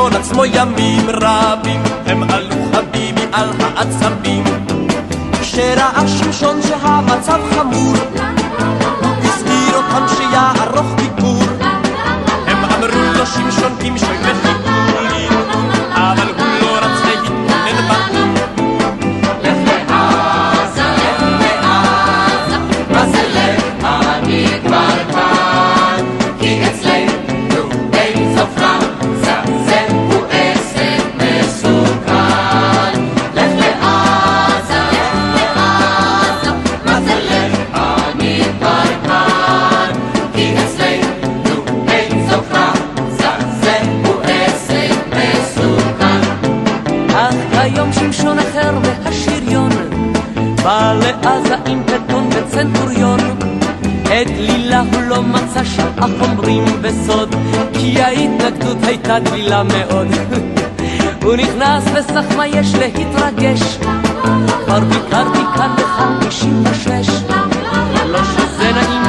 בחשבון עצמו ימים רבים, הם עלו חביבי על העצבים. כשראה שמשון שהמצב חמור, הזהיר אותם שיערוך ביקור. הם אמרו לו שמשון תמשול וחיכו לי, אבל הוא לא רץ להתכונן באום. לך לעזה, לך לעזה, מה זה לך? אני כבר כאן, כי אצלנו אין סוף לעזה, זהו עסק מסוכן. לך לעזה, לך לעזה, מה זה לך? אני כבר כאן, כי אצלנו אין סוף לעזה, זהו עסק מסוכן. אך היום שמשון אחר והשריון בא לעזה עם פטון וצנטוריון. את לילה הוא לא מצא שם, אך אומרים בסוד כי ההתנגדות הייתה דלילה מאוד. הוא נכנס וסך מה יש להתרגש, כבר ביקרתי כאן ב56, לא שזה נעים